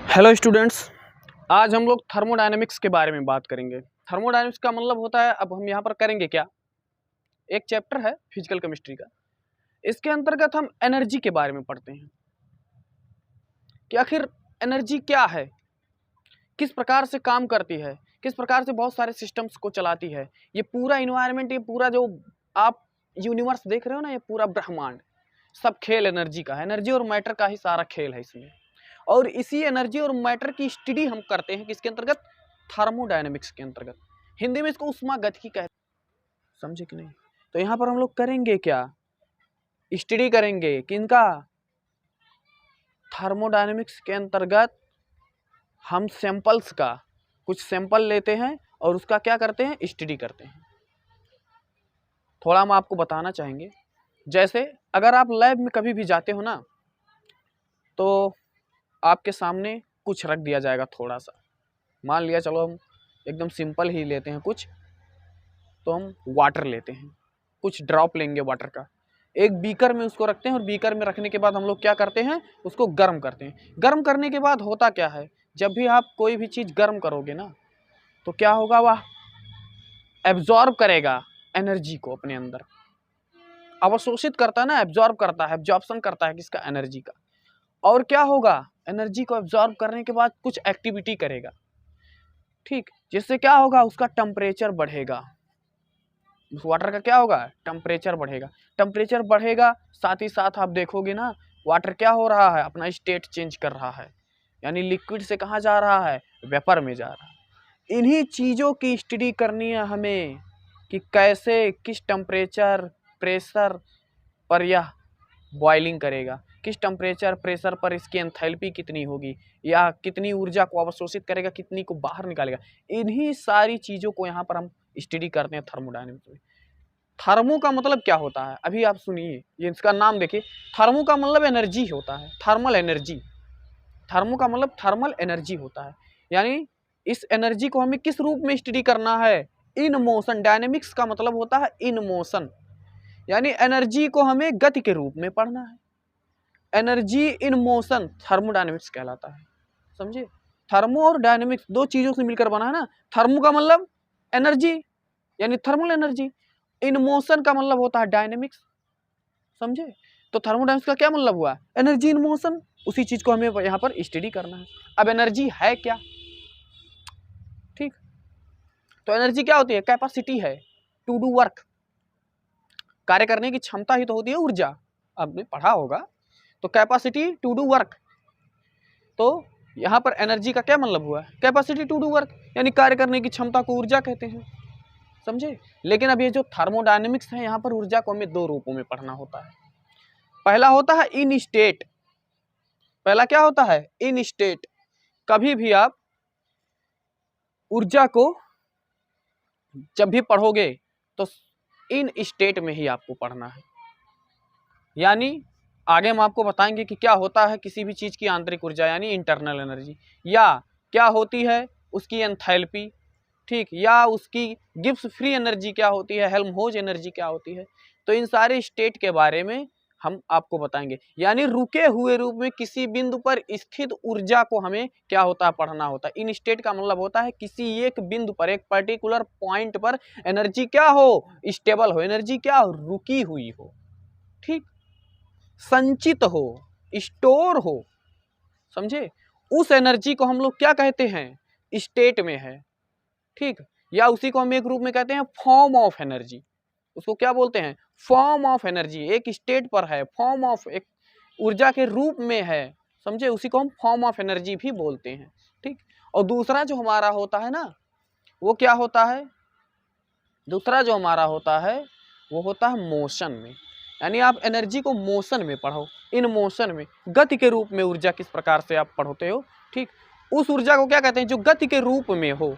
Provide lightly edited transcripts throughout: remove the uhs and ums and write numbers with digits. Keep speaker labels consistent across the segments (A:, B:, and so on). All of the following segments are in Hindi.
A: हेलो स्टूडेंट्स, आज हम लोग थर्मोडायनेमिक्स के बारे में बात करेंगे। थर्मोडायनेमिक्स का मतलब होता है, अब हम यहाँ पर करेंगे क्या, एक चैप्टर है फिजिकल केमिस्ट्री का। इसके अंतर्गत हम एनर्जी के बारे में पढ़ते हैं कि आखिर एनर्जी क्या है, किस प्रकार से काम करती है, किस प्रकार से बहुत सारे सिस्टम्स को चलाती है। ये पूरा इन्वायरमेंट, ये पूरा जो आप यूनिवर्स देख रहे हो ना, ये पूरा ब्रह्मांड, सब खेल एनर्जी का है। एनर्जी और मैटर का ही सारा खेल है इसमें। और इसी एनर्जी और मैटर की स्टडी हम करते हैं किसके अंतर्गत, थर्मोडायनेमिक्स के अंतर्गत। हिंदी में इसको उष्मागतिकी कहते हैं, समझे कि नहीं। तो यहाँ पर हम लोग करेंगे क्या, स्टडी करेंगे किनका, थर्मोडायनेमिक्स के अंतर्गत हम सैंपल्स का कुछ सैंपल लेते हैं और उसका क्या करते हैं, स्टडी करते हैं। थोड़ा हम आपको बताना चाहेंगे, जैसे अगर आप लैब में कभी भी जाते हो ना, तो आपके सामने कुछ रख दिया जाएगा थोड़ा सा, मान लिया, चलो हम एकदम सिंपल ही लेते हैं कुछ, तो हम वाटर लेते हैं, कुछ ड्रॉप लेंगे वाटर का, एक बीकर में उसको रखते हैं और बीकर में रखने के बाद हम लोग क्या करते हैं, उसको गर्म करते हैं। गर्म करने के बाद होता क्या है, जब भी आप कोई भी चीज़ गर्म करोगे ना, तो क्या होगा, वह एब्जॉर्ब करेगा एनर्जी को अपने अंदर, अवशोषित करता है ना, एब्जॉर्ब करता है, एब्जॉर्प्शन करता है किसका, एनर्जी का। और क्या होगा, एनर्जी को एब्जॉर्ब करने के बाद कुछ एक्टिविटी करेगा, ठीक, जिससे क्या होगा, उसका टेम्परेचर बढ़ेगा। उस वाटर का क्या होगा, टेम्परेचर बढ़ेगा। टेम्परेचर बढ़ेगा, साथ ही साथ आप देखोगे ना, वाटर क्या हो रहा है, अपना स्टेट चेंज कर रहा है, यानी लिक्विड से कहाँ जा रहा है, वेपर में जा रहा है। इन्हीं चीज़ों की स्टडी करनी है हमें कि कैसे, किस टेम्परेचर प्रेशर पर यह बॉइलिंग करेगा, किस टेम्परेचर प्रेशर पर इसकी एंथैल्पी कितनी होगी, या कितनी ऊर्जा को अवशोषित करेगा, कितनी को बाहर निकालेगा। इन्हीं सारी चीज़ों को यहाँ पर हम स्टडी करते हैं थर्मोडायनेमिक्स में। थर्मो का मतलब क्या होता है, अभी आप सुनिए, ये इसका नाम देखिए। थर्मो का मतलब एनर्जी होता है, थर्मल एनर्जी। थर्मो का मतलब थर्मल एनर्जी होता है, यानी इस एनर्जी को हमें किस रूप में स्टडी करना है, इन मोशन। डायनेमिक्स का मतलब होता है इन मोशन, यानी एनर्जी को हमें गति के रूप में पढ़ना है। एनर्जी इन मोशन थर्मोडायनेमिक्स कहलाता है, समझे। थर्मो और डायनेमिक्स दो चीजों से मिलकर बना है ना। थर्मो का मतलब एनर्जी, यानी थर्मल एनर्जी। इन मोशन का मतलब होता है डायनेमिक्स, समझे। तो थर्मोडायनेमिक्स का क्या मतलब हुआ, एनर्जी इन मोशन। उसी चीज को हमें यहाँ पर स्टडी करना है। अब एनर्जी है क्या, ठीक, तो एनर्जी क्या होती है, कैपेसिटी है टू डू वर्क, कार्य करने की क्षमता ही तो होती है ऊर्जा, आपने पढ़ा होगा। तो कैपेसिटी टू डू वर्क, तो यहाँ पर एनर्जी का क्या मतलब हुआ, कैपेसिटी टू डू वर्क, यानी कार्य करने की क्षमता को ऊर्जा कहते हैं, समझे। लेकिन अब ये जो थर्मोडायनेमिक्स है, यहाँ पर ऊर्जा को हमें दो रूपों में पढ़ना होता है। पहला होता है इन स्टेट, पहला क्या होता है, इन स्टेट। कभी भी आप ऊर्जा को जब भी पढ़ोगे तो इन स्टेट में ही आपको पढ़ना है, यानी आगे हम आपको बताएंगे कि क्या होता है किसी भी चीज़ की आंतरिक ऊर्जा, यानी इंटरनल एनर्जी, या क्या होती है उसकी एंथैल्पी, ठीक, या उसकी गिब्स फ्री एनर्जी क्या होती है, हेल्महोल्ट्ज एनर्जी क्या होती है। तो इन सारे स्टेट के बारे में हम आपको बताएंगे, यानी रुके हुए रूप में किसी बिंदु पर स्थित ऊर्जा को हमें क्या होता है, पढ़ना होता है। इन स्टेट का मतलब होता है किसी एक बिंदु पर, एक पर्टिकुलर पॉइंट पर एनर्जी क्या हो, स्टेबल हो, एनर्जी क्या हो, रुकी हुई हो, ठीक, संचित हो, स्टोर हो, समझे। उस एनर्जी को हम लोग क्या कहते हैं, स्टेट में है, ठीक, या उसी को हम एक रूप में कहते हैं फॉर्म ऑफ एनर्जी। उसको क्या बोलते हैं, फॉर्म ऑफ एनर्जी, एक स्टेट पर है, फॉर्म ऑफ, एक ऊर्जा के रूप में है, समझे, उसी को हम फॉर्म ऑफ एनर्जी भी बोलते हैं, ठीक। और दूसरा जो हमारा होता है ना, वो क्या होता है, दूसरा जो हमारा होता है वो होता है मोशन में, यानी आप एनर्जी को मोशन में पढ़ो, इन मोशन में, गति के रूप में ऊर्जा किस प्रकार से आप पढ़ते हो, ठीक, उस ऊर्जा को क्या कहते हैं, जो गति के रूप में हो,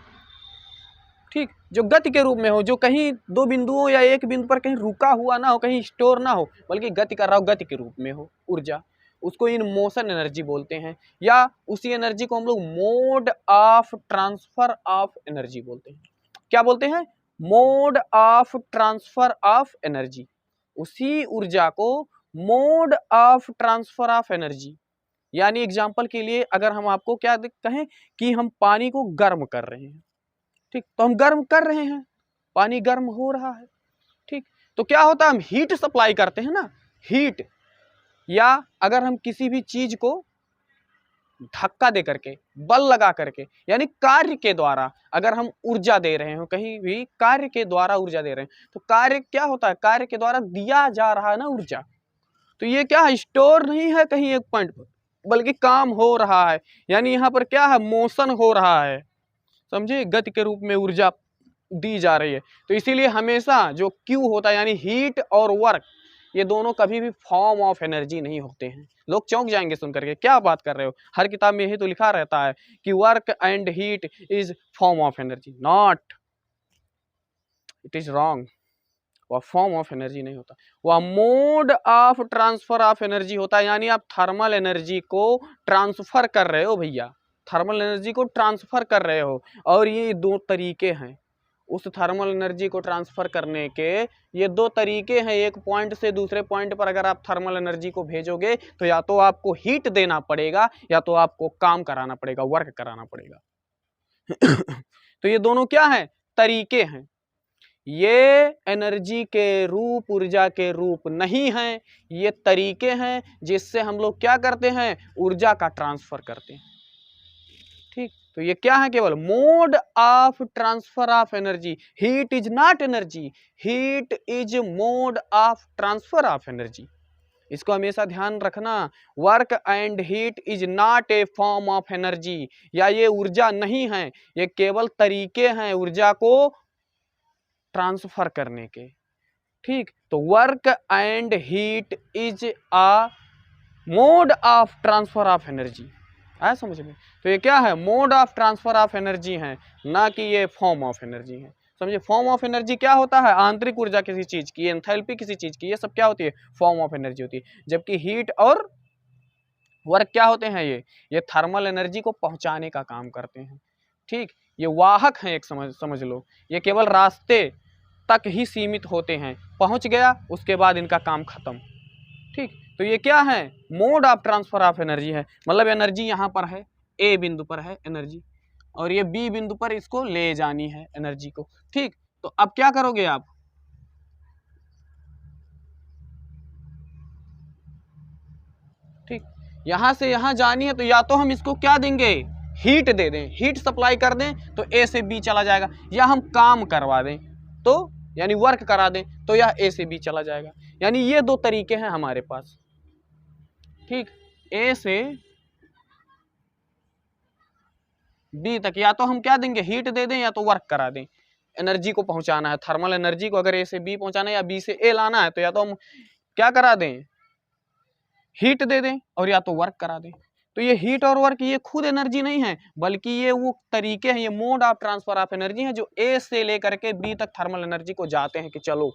A: ठीक, जो गति के रूप में हो, जो कहीं दो बिंदुओं या एक बिंदु पर कहीं रुका हुआ ना हो, कहीं स्टोर ना हो, बल्कि गति कर रहा हो, गति के रूप में हो ऊर्जा, उसको इन मोशन एनर्जी बोलते हैं। या उसी एनर्जी को हम लोग mode of transfer of energy बोलते हैं। क्या बोलते हैं, mode of transfer of energy, उसी ऊर्जा को mode of transfer of energy, यानी एग्जाम्पल के लिए अगर हम आपको क्या कहें कि हम पानी को गर्म कर रहे हैं, ठीक, तो हम गर्म कर रहे हैं, पानी गर्म हो रहा है, ठीक, तो क्या होता है, हम हीट सप्लाई करते हैं ना, हीट, या अगर हम किसी भी चीज को धक्का दे करके, बल लगा करके, यानी कार्य के द्वारा अगर हम ऊर्जा दे रहे हो, कहीं भी कार्य के द्वारा ऊर्जा दे रहे हैं, तो कार्य क्या होता है, कार्य के द्वारा दिया जा रहा है ना ऊर्जा, तो ये क्या है, स्टोर नहीं है कहीं एक पॉइंट पर, बल्कि काम हो रहा है, यानी यहाँ पर क्या है, मोशन हो रहा है, समझे, गति के रूप में ऊर्जा दी जा रही है। तो इसीलिए हमेशा जो Q होता है यानी हीट और वर्क, ये दोनों कभी भी फॉर्म ऑफ एनर्जी नहीं होते हैं। लोग चौंक जाएंगे सुनकर के, क्या बात कर रहे हो, हर किताब में यही तो लिखा रहता है कि work and heat is form of energy, not, it is wrong, वह फॉर्म ऑफ एनर्जी नहीं होता, वह mode of transfer of energy होता है, यानी आप थर्मल एनर्जी को ट्रांसफर कर रहे हो भैया, थर्मल एनर्जी को ट्रांसफर कर रहे हो, और ये दो तरीके हैं उस थर्मल एनर्जी को ट्रांसफर करने के, ये दो तरीके हैं, एक पॉइंट से दूसरे पॉइंट पर अगर आप थर्मल एनर्जी को भेजोगे तो या तो आपको हीट देना पड़ेगा या तो आपको काम कराना पड़ेगा, वर्क कराना पड़ेगा तो ये दोनों क्या है, तरीके हैं, ये एनर्जी के रूप, ऊर्जा के रूप नहीं हैं, ये तरीके हैं जिससे हम लोग क्या करते हैं, ऊर्जा का ट्रांसफर करते हैं, ठीक, तो ये क्या है, केवल mode of transfer of energy, heat is not energy, heat is mode of transfer of energy, इसको हमेशा ध्यान रखना, work and heat is not a form of energy, या ये ऊर्जा नहीं है, ये केवल तरीके हैं ऊर्जा को ट्रांसफर करने के, ठीक, तो work and heat is a mode of transfer of energy, आया समझ में, तो ये क्या है, mode of transfer of energy है, ना कि ये फॉर्म ऑफ एनर्जी है, समझे, फॉर्म ऑफ एनर्जी क्या होता है, आंतरिक ऊर्जा किसी चीज की, एंथैल्पी किसी चीज की, ये सब क्या होती है, फॉर्म ऑफ एनर्जी होती है, जबकि हीट और वर्क क्या होते हैं, ये थर्मल एनर्जी को पहुंचाने का काम करते हैं, ठीक, ये वाहक हैं, एक समझ लो, ये केवल रास्ते तक ही सीमित होते हैं, पहुंच गया उसके बाद इनका काम खत्म, ठीक, तो ये क्या है, mode of transfer of energy है, मतलब एनर्जी यहाँ पर है, ए बिंदु पर है एनर्जी, और ये बी बिंदु पर इसको ले जानी है एनर्जी को, ठीक, तो अब क्या करोगे आप, ठीक, यहां से यहां जानी है, तो या तो हम इसको क्या देंगे, हीट दे दें, हीट सप्लाई कर दें तो ए से बी चला जाएगा, या हम काम करवा दें तो यानी वर्क करा दें तो यह ए से बी चला जाएगा, यानी ये दो तरीके हैं हमारे पास, ठीक, ए से बी तक, या तो हम क्या देंगे, हीट दे दें या तो वर्क करा दें, एनर्जी को पहुंचाना है, थर्मल एनर्जी को अगर ए से बी पहुंचाना है या बी से ए लाना है, तो या तो हम क्या करा दें, हीट दे दें और या तो वर्क करा दें, तो ये हीट और वर्क ये खुद एनर्जी नहीं है, बल्कि ये वो तरीके हैं, ये mode of transfer of energy है जो ए से लेकर के बी तक थर्मल एनर्जी को जाते हैं कि चलो,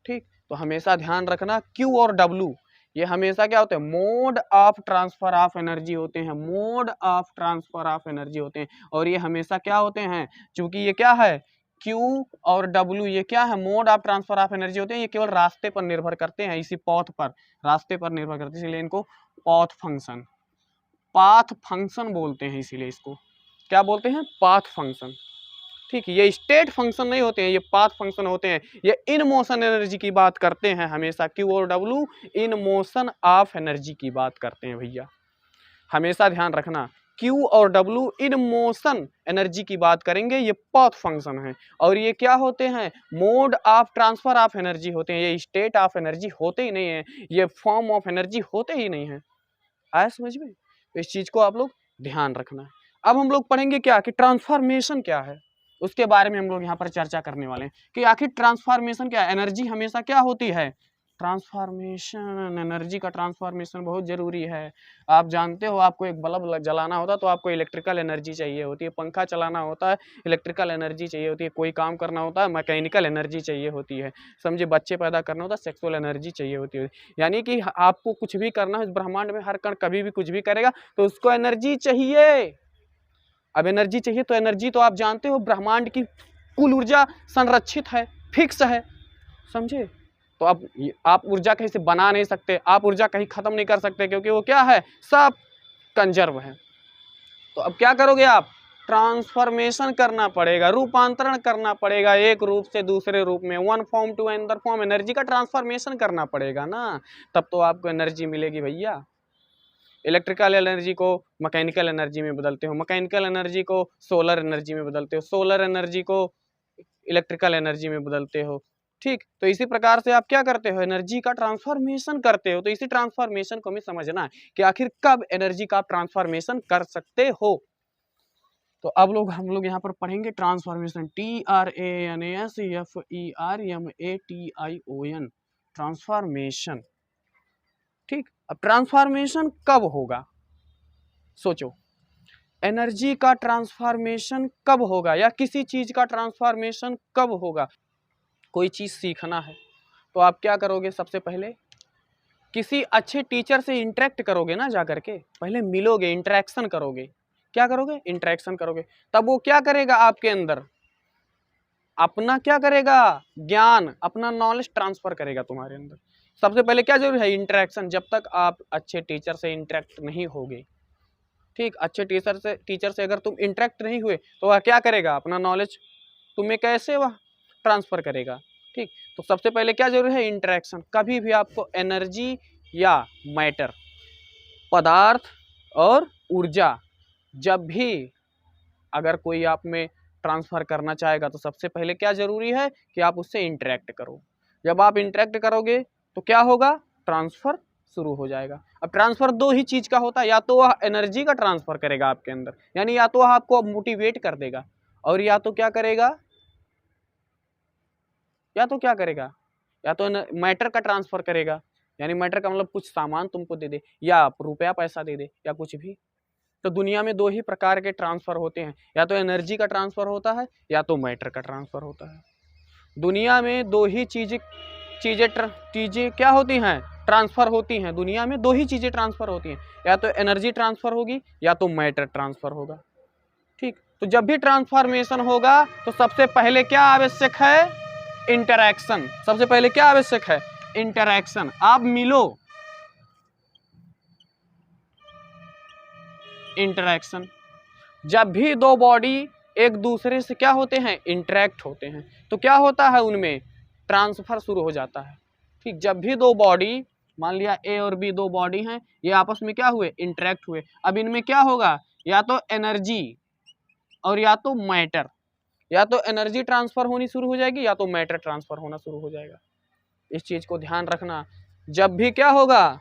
A: ठीक, तो हमेशा ध्यान रखना क्यू और डब्ल्यू ये हमेशा क्या होते हैं, mode of transfer of energy होते हैं, mode of transfer of energy होते हैं, और ये हमेशा क्या होते हैं, चूंकि ये क्या है, Q और W ये क्या है, mode of transfer of energy होते हैं, ये केवल रास्ते पर निर्भर करते हैं, इसी पथ पर, रास्ते पर निर्भर करते हैं, इसलिए इनको पाथ फंक्शन बोलते हैं, इसीलिए इसको क्या बोलते हैं, पाथ फंक्शन, ठीक, ये स्टेट फंक्शन नहीं होते हैं, ये पाथ फंक्शन होते हैं, ये इन मोशन एनर्जी की बात करते हैं, हमेशा Q और W in motion of energy की बात करते हैं भैया, हमेशा ध्यान रखना, Q और W इन मोशन एनर्जी की बात करेंगे, ये पाथ फंक्शन है, और ये क्या होते हैं, mode of transfer of energy होते हैं, ये स्टेट ऑफ एनर्जी होते ही नहीं है, ये फॉर्म ऑफ एनर्जी होते ही नहीं है, आया समझ में, तो इस चीज को आप लोग ध्यान रखना है। अब हम लोग पढ़ेंगे क्या कि ट्रांसफॉर्मेशन क्या है, उसके बारे में हम लोग यहाँ पर चर्चा करने वाले हैं कि आखिर ट्रांसफॉर्मेशन क्या है, एनर्जी हमेशा क्या होती है, ट्रांसफॉर्मेशन, एनर्जी का ट्रांसफॉर्मेशन बहुत जरूरी है, आप जानते हो आपको एक बल्ब जलाना होता है तो आपको इलेक्ट्रिकल एनर्जी चाहिए होती है, पंखा चलाना होता है इलेक्ट्रिकल एनर्जी चाहिए होती है, कोई काम करना होता है मैकेनिकल एनर्जी चाहिए होती है, समझे, बच्चे पैदा करना होता है सेक्सुअल एनर्जी चाहिए होती है, यानी कि आपको कुछ भी करना है इस ब्रह्मांड में, हर कण कभी भी कुछ भी करेगा तो उसको एनर्जी चाहिए, अब एनर्जी चाहिए तो एनर्जी तो आप जानते हो ब्रह्मांड की कुल ऊर्जा संरक्षित है, फिक्स है, समझे, तो अब आप ऊर्जा कहीं से बना नहीं सकते, आप ऊर्जा कहीं खत्म नहीं कर सकते, क्योंकि वो क्या है, सब कंजर्व है। तो अब क्या करोगे आप, ट्रांसफॉर्मेशन करना पड़ेगा, रूपांतरण करना पड़ेगा एक रूप से दूसरे रूप में, one form to another form, energy का ट्रांसफॉर्मेशन करना पड़ेगा ना, तब तो आपको एनर्जी मिलेगी भैया। इलेक्ट्रिकल एनर्जी को मैकेनिकल एनर्जी में बदलते हो, मैकेनिकल एनर्जी को सोलर एनर्जी में बदलते हो, सोलर एनर्जी को इलेक्ट्रिकल एनर्जी में बदलते हो, ठीक। तो इसी प्रकार से आप क्या करते हो, एनर्जी का ट्रांसफॉर्मेशन करते हो। तो इसी ट्रांसफॉर्मेशन को हमें समझना है कि आखिर कब एनर्जी का ट्रांसफॉर्मेशन कर सकते हो। तो अब हम लोग यहाँ पर पढ़ेंगे ट्रांसफॉर्मेशन, TRANSFERMATION, ट्रांसफॉर्मेशन, ठीक। अब ट्रांसफॉर्मेशन कब होगा, सोचो, एनर्जी का ट्रांसफॉर्मेशन कब होगा, या किसी चीज का ट्रांसफॉर्मेशन कब होगा। कोई चीज सीखना है तो आप क्या करोगे, सबसे पहले किसी अच्छे टीचर से इंटरेक्ट करोगे ना, जा करके पहले मिलोगे, इंटरेक्शन करोगे, क्या करोगे, इंटरेक्शन करोगे। तब वो क्या करेगा, आपके अंदर अपना क्या करेगा, ज्ञान, अपना नॉलेज ट्रांसफर करेगा तुम्हारे अंदर। सबसे पहले क्या जरूरी है, इंटरेक्शन। जब तक आप अच्छे टीचर से इंटरेक्ट नहीं होगे, ठीक, अच्छे टीचर से अगर तुम इंटरेक्ट नहीं हुए तो वह क्या करेगा, अपना नॉलेज तुम्हें कैसे वह ट्रांसफर करेगा, ठीक। तो सबसे पहले क्या जरूरी है, इंटरेक्शन। कभी भी आपको एनर्जी या मैटर, पदार्थ और ऊर्जा, जब भी अगर कोई आप में ट्रांसफर करना चाहेगा तो सबसे पहले क्या जरूरी है कि आप उससे इंटरेक्ट करो। जब आप इंटरेक्ट करोगे तो क्या होगा, ट्रांसफर शुरू हो जाएगा। अब ट्रांसफर दो ही चीज का होता है, या तो वह एनर्जी का ट्रांसफर करेगा आपके अंदर, यानी या तो वह आपको मोटिवेट कर देगा, और या तो क्या करेगा, या तो मैटर का ट्रांसफर करेगा, यानी मैटर का मतलब कुछ सामान तुमको दे दे, या रुपया पैसा दे दे, या कुछ भी। तो दुनिया में दो ही प्रकार के ट्रांसफर होते हैं, या तो एनर्जी का ट्रांसफर होता है, या तो मैटर का ट्रांसफर होता है। दुनिया में दो ही चीजें क्या होती हैं, ट्रांसफर होती हैं। दुनिया में दो ही चीजें ट्रांसफर होती हैं, या तो एनर्जी ट्रांसफर होगी, या तो मैटर ट्रांसफर होगा, ठीक। तो जब भी ट्रांसफॉर्मेशन होगा तो सबसे पहले क्या आवश्यक है, इंटरैक्शन। सबसे पहले क्या आवश्यक है, इंटरैक्शन। आप मिलो, इंटरैक्शन। जब भी दो बॉडी एक दूसरे से क्या होते हैं, इंटरेक्ट होते हैं, तो क्या होता है, उनमें ट्रांसफर शुरू हो जाता है, ठीक। जब भी दो बॉडी, मान लिया ए और बी दो बॉडी हैं, ये आपस में क्या हुए, इंटरेक्ट हुए। अब इनमें क्या होगा, या तो एनर्जी और या तो मैटर, या तो एनर्जी ट्रांसफर होनी शुरू हो जाएगी, या तो मैटर ट्रांसफर होना शुरू हो जाएगा। इस चीज को ध्यान रखना। जब भी क्या होगा,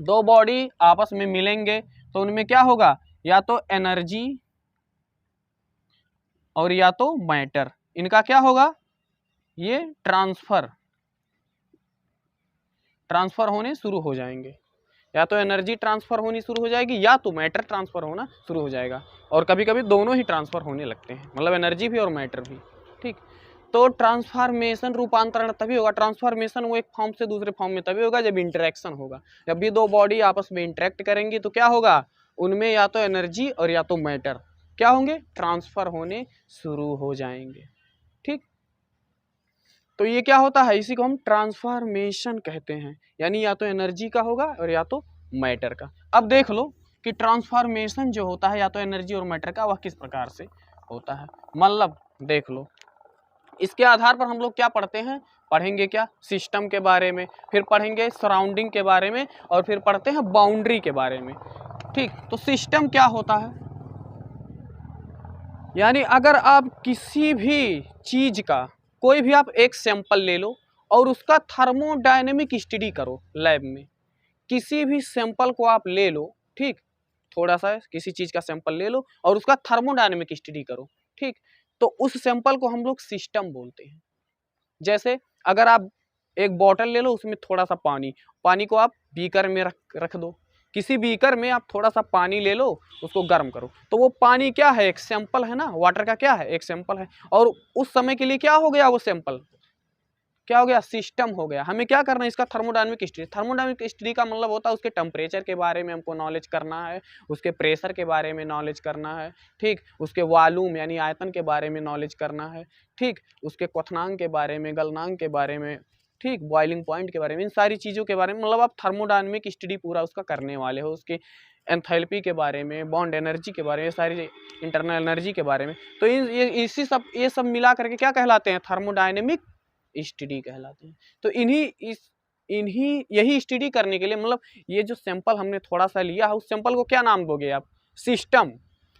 A: दो बॉडी आपस में मिलेंगे तो उनमें क्या होगा, या तो एनर्जी और या तो मैटर, इनका क्या होगा, ये ट्रांसफर होने शुरू हो जाएंगे। या तो एनर्जी ट्रांसफर होनी शुरू हो जाएगी, या तो मैटर ट्रांसफर होना शुरू हो जाएगा। और कभी कभी दोनों ही ट्रांसफर होने लगते हैं, मतलब एनर्जी भी और मैटर भी, ठीक। तो ट्रांसफॉर्मेशन, रूपांतरण तभी होगा, ट्रांसफॉर्मेशन वो एक फॉर्म से दूसरे फॉर्म में तभी होगा जब इंटरेक्शन होगा। जब भी दो बॉडी आपस में इंटरेक्ट करेंगी तो क्या होगा, उनमें या तो एनर्जी और या तो मैटर क्या होंगे, ट्रांसफर होने शुरू हो जाएंगे, ठीक। तो ये क्या होता है, इसी को हम ट्रांसफॉर्मेशन कहते हैं, यानी या तो एनर्जी का होगा और या तो मैटर का। अब देख लो कि ट्रांसफॉर्मेशन जो होता है या तो एनर्जी और मैटर का, वह किस प्रकार से होता है। मतलब देख लो, इसके आधार पर हम लोग क्या पढ़ते हैं, पढ़ेंगे क्या, सिस्टम के बारे में, फिर पढ़ेंगे सराउंडिंग के बारे में, और फिर पढ़ते हैं बाउंड्री के बारे में, ठीक। तो सिस्टम क्या होता है, यानी अगर आप किसी भी चीज का कोई भी आप एक सैंपल ले लो और उसका थर्मोडायनेमिक स्टडी करो लैब में, किसी भी सैंपल को आप ले लो, ठीक, थोड़ा सा किसी चीज का सैंपल ले लो और उसका थर्मोडायनेमिक स्टडी करो, ठीक। तो उस सैंपल को हम लोग सिस्टम बोलते हैं। जैसे अगर आप एक बॉटल ले लो, उसमें थोड़ा सा पानी को आप बीकर में रख दो, किसी बीकर में आप थोड़ा सा पानी ले लो, उसको गर्म करो, तो वो पानी क्या है, एक सैंपल है ना, वाटर का क्या है, एक सैंपल है। और उस समय के लिए क्या हो गया, वो सैंपल क्या हो गया, सिस्टम हो गया। हमें क्या करना है, इसका थर्मोडायनेमिक स्टडी। थर्मोडायनेमिक स्टडी का मतलब होता है उसके टेम्परेचर के बारे में हमको नॉलेज करना है, उसके प्रेशर के बारे में नॉलेज करना है, ठीक, उसके वॉल्यूम यानी आयतन के बारे में नॉलेज करना है, ठीक, उसके क्वथनांक के बारे में, गलनांक के बारे में ठीक, बॉइलिंग पॉइंट के बारे में, इन सारी चीज़ों के बारे में, मतलब आप थर्मोडायनेमिक स्टडी पूरा उसका करने वाले हो, उसके एंथैल्पी के बारे में, बॉन्ड एनर्जी के बारे में, सारी इंटरनल एनर्जी के बारे में। तो ये सब मिला करके क्या कहलाते हैं? थर्मोडायनेमिक स्टडी कहलाते हैं। तो यही स्टडी करने के लिए, मतलब ये जो सैंपल हमने थोड़ा सा लिया है, उस सैंपल को क्या नाम दोगे आप? सिस्टम।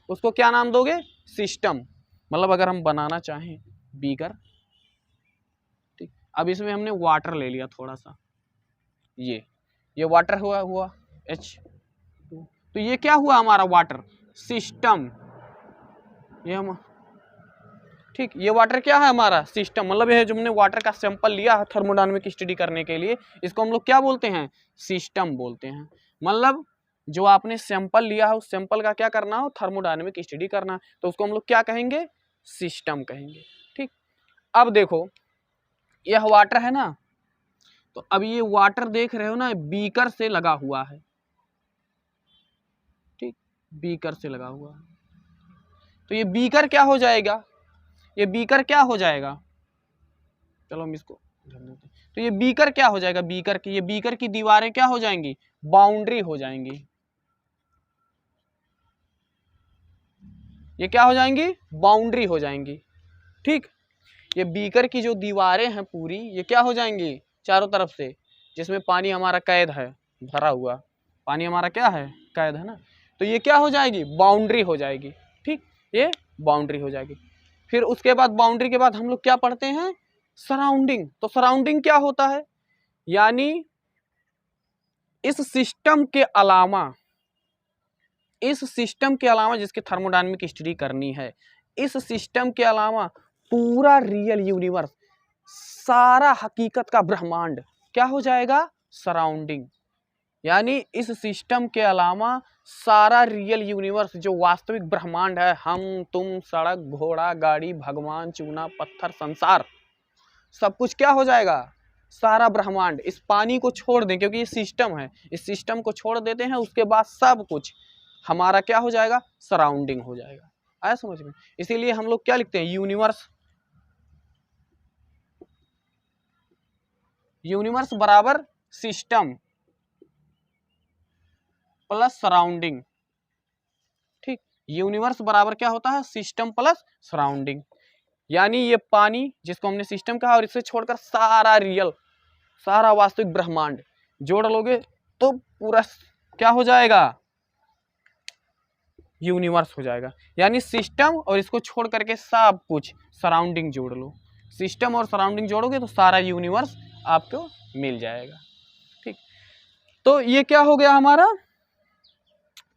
A: उसको क्या नाम दोगे? सिस्टम। मतलब अगर हम बनाना चाहें बीकर, ठीक, अब इसमें हमने वाटर ले लिया थोड़ा सा, ये वाटर हुआ H2, तो ये क्या हुआ हमारा? Water system. ये हम, ठीक, ये वाटर क्या है? हमारा सिस्टम। मतलब ये जो हमने वाटर का सैंपल लिया है थर्मोडायनेमिक स्टडी करने के लिए, इसको हम लोग क्या बोलते हैं? सिस्टम बोलते हैं। मतलब जो आपने सैंपल लिया है, उस सैंपल का क्या करना हो? थर्मोडायनेमिक स्टडी करना है, तो उसको हम लोग क्या कहेंगे? सिस्टम कहेंगे। ठीक, अब देखो यह वाटर है ना, तो अब ये वाटर देख रहे हो ना, बीकर से लगा हुआ है, ठीक, बीकर से लगा हुआ है। तो ये बीकर क्या हो जाएगा? ये बीकर क्या हो जाएगा? चलो हम इसको ध्यान देते हैं। तो ये बीकर क्या हो जाएगा? ये बीकर की दीवारें क्या हो जाएंगी? बाउंड्री हो जाएंगी। ये क्या हो जाएंगी? बाउंड्री हो जाएंगी। ठीक, ये बीकर की जो दीवारें हैं पूरी, ये क्या हो जाएंगी? चारों तरफ से, जिसमें पानी हमारा कैद है, भरा हुआ पानी हमारा क्या है? कैद है ना, तो ये क्या हो जाएगी? बाउंड्री हो जाएगी। ठीक, ये बाउंड्री हो जाएगी। फिर उसके बाद बाउंड्री के बाद हम लोग क्या पढ़ते हैं? सराउंडिंग। तो सराउंडिंग क्या होता है? यानी इस सिस्टम के अलावा जिसके थर्मोडायनेमिक स्टडी करनी है, इस सिस्टम के अलावा पूरा रियल यूनिवर्स, सारा हकीकत का ब्रह्मांड क्या हो जाएगा? सराउंडिंग। यानी इस सिस्टम के अलावा सारा रियल यूनिवर्स, जो वास्तविक ब्रह्मांड है, हम तुम, सड़क, घोड़ा, गाड़ी, भगवान, चूना पत्थर, संसार, सब कुछ क्या हो जाएगा? सारा ब्रह्मांड। इस पानी को छोड़ दें, क्योंकि ये सिस्टम है, इस सिस्टम को छोड़ देते हैं, उसके बाद सब कुछ हमारा क्या हो जाएगा? सराउंडिंग हो जाएगा। आया समझ में? इसीलिए हम लोग क्या लिखते हैं? यूनिवर्स बराबर सिस्टम प्लस सराउंडिंग। ठीक, यूनिवर्स बराबर क्या होता है? System plus surrounding. यानी ये पानी, जिसको हमने सिस्टम कहा, और इसे छोड़कर सारा रियल, सारा वास्तविक ब्रह्मांड जोड़ लोगे तो पूरा क्या हो जाएगा? यूनिवर्स हो जाएगा। यानी सिस्टम और इसको छोड़ करके सब कुछ, सराउंडिंग जोड़ लो, सिस्टम और सराउंडिंग जोड़ोगे तो सारा यूनिवर्स आपको मिल जाएगा। ठीक, तो ये क्या हो गया हमारा?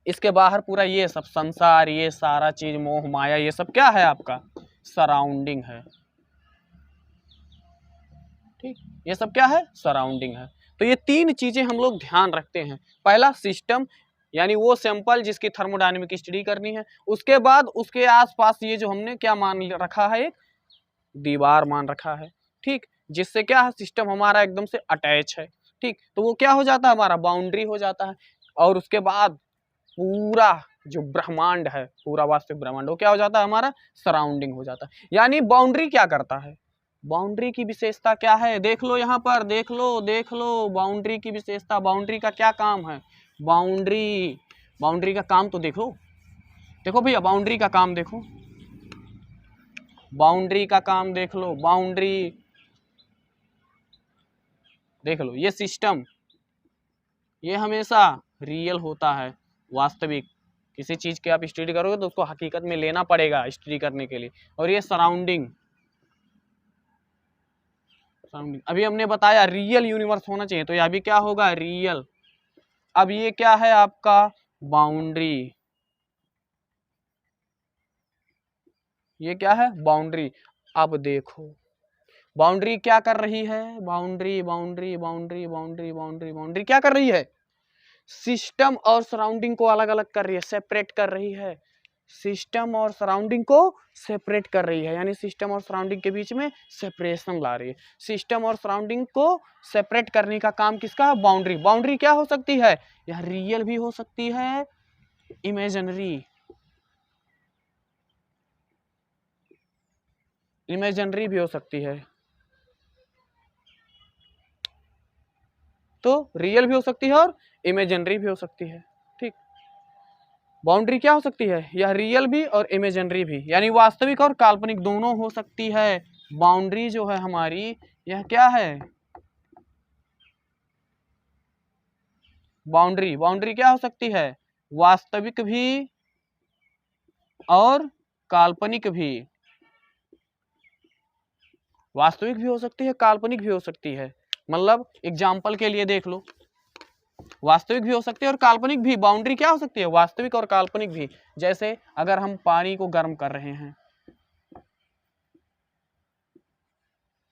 A: इसके बाहर पूरा ये सब संसार, ये सारा चीज, मोह माया, ये सब क्या है? आपका सराउंडिंग है। ठीक, ये सब क्या है? सराउंडिंग है। तो ये तीन चीजें हम लोग ध्यान रखते हैं। पहला सिस्टम, यानी वो सैंपल जिसकी थर्मोडायनेमिक स्टडी करनी है। उसके बाद उसके आसपास ये जो हमने क्या मान रखा है? एक दीवार मान रखा है। ठीक, जिससे क्या है? सिस्टम हमारा एकदम से अटैच है। ठीक, तो वो क्या हो जाता है? हमारा बाउंड्री हो जाता है। और उसके बाद पूरा जो ब्रह्मांड है, पूरा वास्तविक ब्रह्मांड, वो क्या हो जाता है? हमारा सराउंडिंग हो जाता है। यानी बाउंड्री क्या करता है? बाउंड्री की विशेषता क्या है? देख लो यहाँ पर, देख लो बाउंड्री की विशेषता। बाउंड्री का क्या काम है? बाउंड्री का काम तो देखो भैया, बाउंड्री का काम देखो, बाउंड्री का काम देख लो। बाउंड्री देख लो, ये सिस्टम, ये हमेशा रियल होता है, वास्तविक। किसी चीज की आप स्टडी करोगे तो उसको हकीकत में लेना पड़ेगा स्टडी करने के लिए। और ये सराउंडिंग, अभी हमने बताया रियल यूनिवर्स होना चाहिए, तो यह भी क्या होगा? रियल। अब ये क्या है आपका? बाउंड्री। ये क्या है? बाउंड्री। अब देखो बाउंड्री क्या कर रही है? Boundary boundary boundary boundary boundary boundary क्या कर रही है? सिस्टम और सराउंडिंग को अलग अलग कर रही है, सेपरेट कर रही है। सिस्टम और सराउंडिंग को सेपरेट कर रही है, यानी सिस्टम और सराउंडिंग के बीच में सेपरेशन ला रही है। सिस्टम और सराउंडिंग को सेपरेट करने का काम किसका? बाउंड्री। बाउंड्री क्या हो सकती है? यह रियल भी हो सकती है, इमेजिनरी भी हो सकती है। तो रियल भी हो सकती है और इमेजिनरी भी हो सकती है। ठीक, बाउंड्री क्या हो सकती है, यह रियल भी और इमेजिनरी भी, यानी वास्तविक और काल्पनिक दोनों हो सकती है। बाउंड्री जो है हमारी, यह क्या है, बाउंड्री क्या हो सकती है, वास्तविक भी और काल्पनिक भी। वास्तविक भी हो सकती है, काल्पनिक भी हो सकती है। मतलब एग्जाम्पल के लिए देख लो, वास्तविक भी हो सकती है और काल्पनिक भी। बाउंड्री क्या हो सकती है, वास्तविक और काल्पनिक भी। जैसे अगर हम पानी को गर्म कर रहे हैं,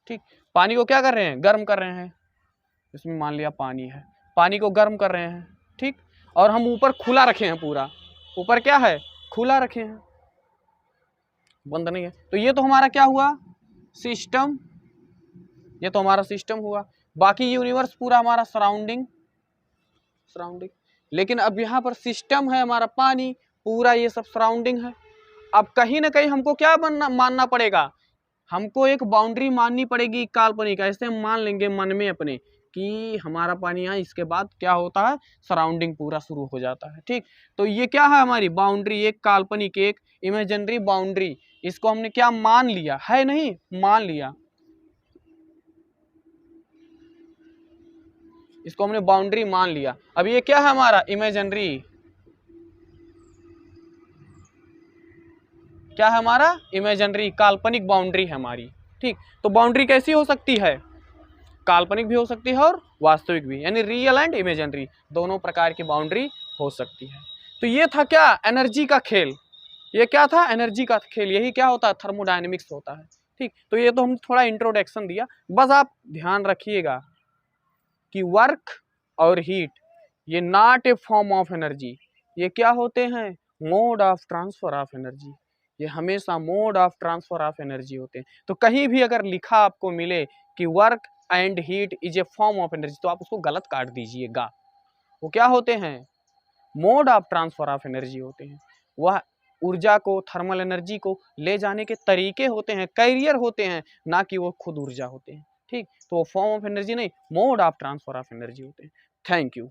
A: ठीक, पानी को क्या कर रहे हैं, गर्म कर रहे हैं, इसमें मान लिया पानी है, पानी को गर्म कर रहे हैं, ठीक, और हम ऊपर खुला रखे हैं, पूरा ऊपर क्या है, खुला रखे हैं, बंद नहीं है। तो ये तो हमारा क्या हुआ, सिस्टम, ये तो हमारा सिस्टम हुआ। बाकी यूनिवर्स पूरा हमारा सराउंडिंग, लेकिन अब यहाँ पर सिस्टम है हमारा पानी, पूरा ये सब सराउंडिंग है। अब कहीं ना कहीं हमको क्या मानना पड़ेगा, हमको एक बाउंड्री माननी पड़ेगी काल्पनिक। ऐसे हम मान लेंगे मन में अपने कि हमारा पानी यहाँ, इसके बाद क्या होता है, सराउंडिंग पूरा शुरू हो जाता है। ठीक, तो ये क्या है हमारी बाउंड्री, एक काल्पनिक एक इमेजिनरी बाउंड्री। इसको हमने क्या मान लिया है, नहीं मान लिया, इसको हमने बाउंड्री मान लिया। अब ये क्या है हमारा इमेजिनरी, क्या है हमारा इमेजिनरी, काल्पनिक बाउंड्री है हमारी। ठीक, तो बाउंड्री कैसी हो सकती है, काल्पनिक भी हो सकती है और वास्तविक भी, यानी रियल एंड इमेजिनरी दोनों प्रकार की बाउंड्री हो सकती है। तो ये था क्या, एनर्जी का खेल। ये क्या था, एनर्जी का खेल। यही क्या होता है, थर्मोडायनेमिक्स होता है। ठीक, तो ये तो हम थोड़ा इंट्रोडक्शन दिया। बस आप ध्यान रखिएगा कि वर्क और हीट, ये not a form of energy, ये क्या होते हैं, mode of transfer of energy. ये हमेशा mode of transfer of energy होते हैं। तो कहीं भी अगर लिखा आपको मिले कि work and heat is a form of energy, तो आप उसको गलत काट दीजिएगा। वो क्या होते हैं, mode of transfer of energy होते हैं। वह ऊर्जा को, थर्मल एनर्जी को ले जाने के तरीके होते हैं, कैरियर होते हैं, ना कि वो खुद ऊर्जा होते हैं। ठीक, तो वो फॉर्म ऑफ एनर्जी नहीं, mode of transfer of energy होते हैं। Thank you.